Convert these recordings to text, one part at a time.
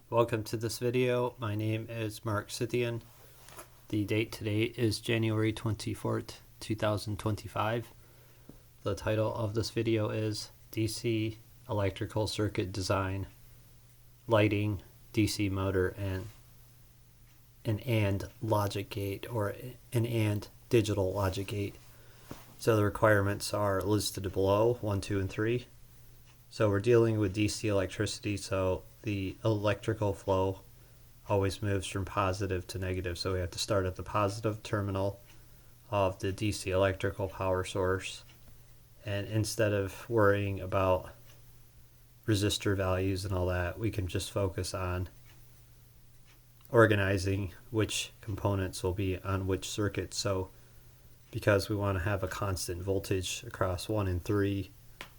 Welcome to this video. My name is Mark Scythian. The date today is January 24th, 2025. The title of this video is DC Electrical Circuit Design, Lighting, DC Motor, and an AND logic gate, or an AND digital logic gate. So the requirements are listed below, 1, 2, and 3. So we're dealing with DC electricity, so the electrical flow always moves from positive to negative. So we have to start at the positive terminal of the DC electrical power source. And instead of worrying about resistor values and all that, we can just focus on organizing which components will be on which circuit. So because we want to have a constant voltage across 1 and 3,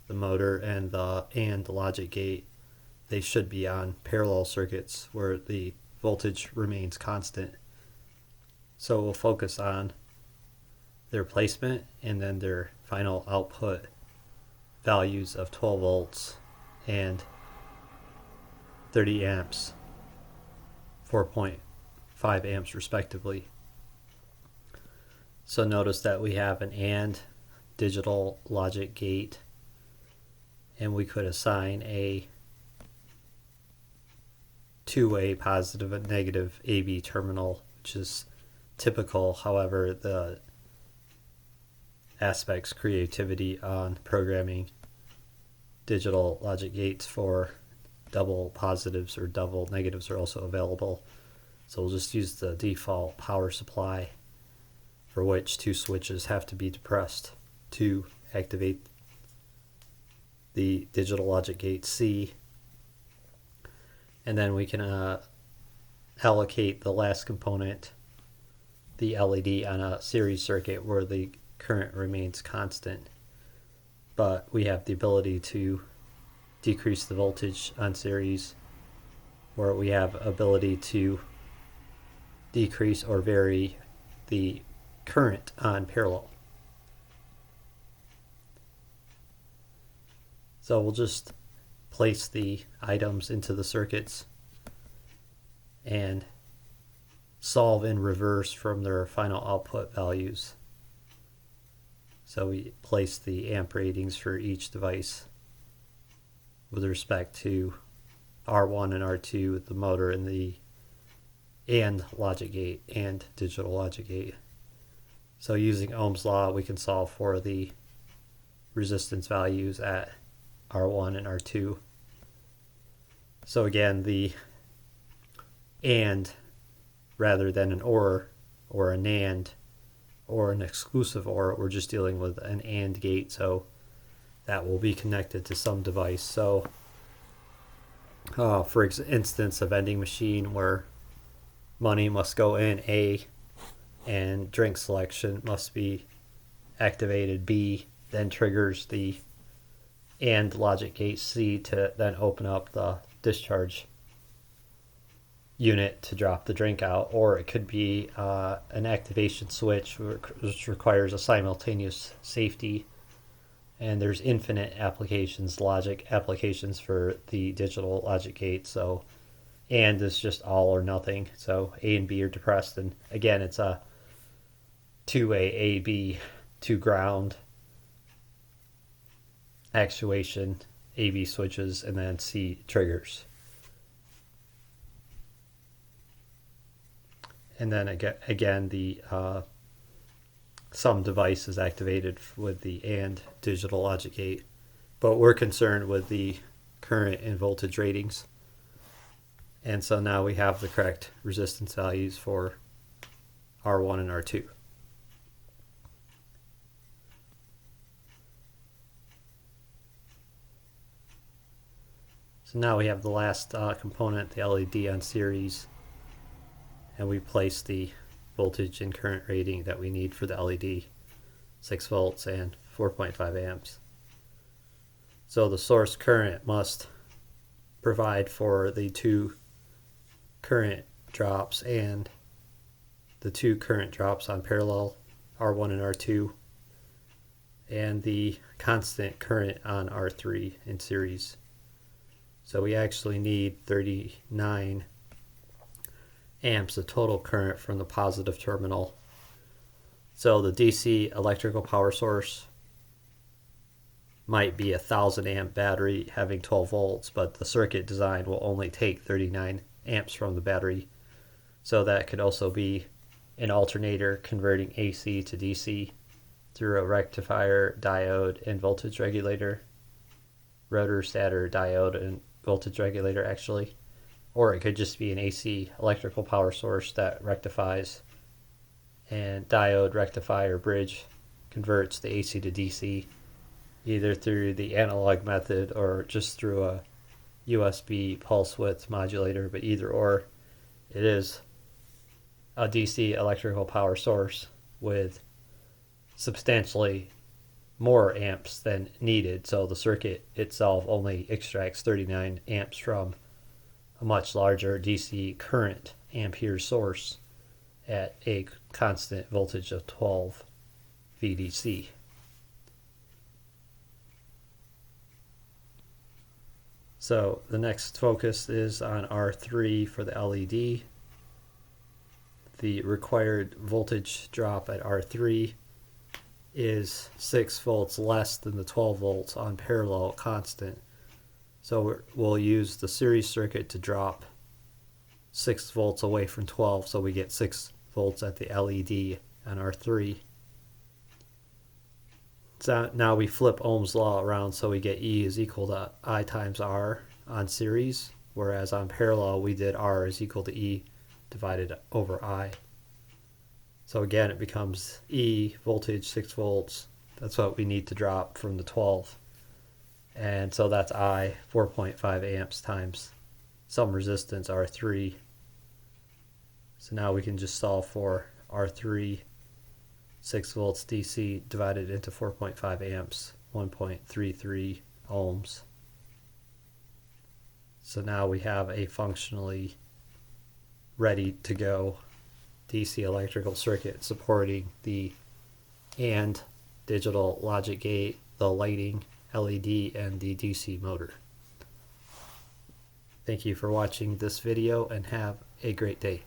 the motor and the AND logic gate, they should be on parallel circuits where the voltage remains constant. So we'll focus on their placement and then their final output values of 12 volts and 30 amps, 4.5 amps respectively. So notice that we have an AND digital logic gate, and we could assign a two-way positive and negative AB terminal, which is typical. However, the aspects creativity on programming digital logic gates for double positives or double negatives are also available. So we'll just use the default power supply, for which 2 switches have to be depressed to activate the digital logic gate C. And then we can allocate the last component, the LED, on a series circuit where the current remains constant. But we have the ability to decrease the voltage on series, where we have ability to decrease or vary the current on parallel. So we'll just place the items into the circuits and solve in reverse from their final output values. So we place the amp ratings for each device with respect to R1 and R2, the motor, and the AND logic gate and digital logic gate. So using Ohm's law, we can solve for the resistance values at R1 and R2. So again, the AND rather than an OR or a NAND or an exclusive OR, we're just dealing with an AND gate, so that will be connected to some device. So for instance, a vending machine where money must go in A and drink selection must be activated B, then triggers the AND logic gate C to then open up the discharge unit to drop the drink out. Or it could be an activation switch, which requires a simultaneous safety, and there's infinite applications, logic applications for the digital logic gate. So AND is just all or nothing, so A and B are depressed, and again it's a two-way AB to ground actuation, AB switches, and then C triggers. And then again the some device is activated with the AND digital logic gate, but we're concerned with the current and voltage ratings. And so now we have the correct resistance values for R1 and R2. So now we have the last component, the LED on series, and we place the voltage and current rating that we need for the LED, 6 volts and 4.5 amps. So the source current must provide for the 2 current drops and the 2 current drops on parallel, R1 and R2, and the constant current on R3 in series. So we actually need 39 amps of total current from the positive terminal. So the DC electrical power source might be a 1000 amp battery having 12 volts, but the circuit design will only take 39 amps from the battery. So that could also be an alternator converting AC to DC through a rectifier, diode, and voltage regulator. Rotor, stator, diode, and voltage regulator actually. Or it could just be an AC electrical power source that rectifies, and diode, rectifier, bridge converts the AC to DC either through the analog method or just through a USB pulse width modulator, but either or, it is a DC electrical power source with substantially more amps than needed. So the circuit itself only extracts 39 amps from a much larger DC current ampere source at a constant voltage of 12 VDC. So the next focus is on R3 for the LED. The required voltage drop at R3 is 6 volts less than the 12 volts on parallel constant. So we'll use the series circuit to drop 6 volts away from 12, so we get 6 volts at the LED on R3. So now we flip Ohm's law around, so we get E is equal to I times R on series, whereas on parallel we did R is equal to E divided over I. So again, it becomes E, voltage 6 volts. That's what we need to drop from the 12. And so that's I, 4.5 amps times some resistance, R3. So now we can just solve for R3, 6 volts DC divided into 4.5 amps, 1.33 ohms. So now we have a functionally ready to go DC electrical circuit supporting the AND digital logic gate, the lighting, LED, and the DC motor. Thank you for watching this video and have a great day.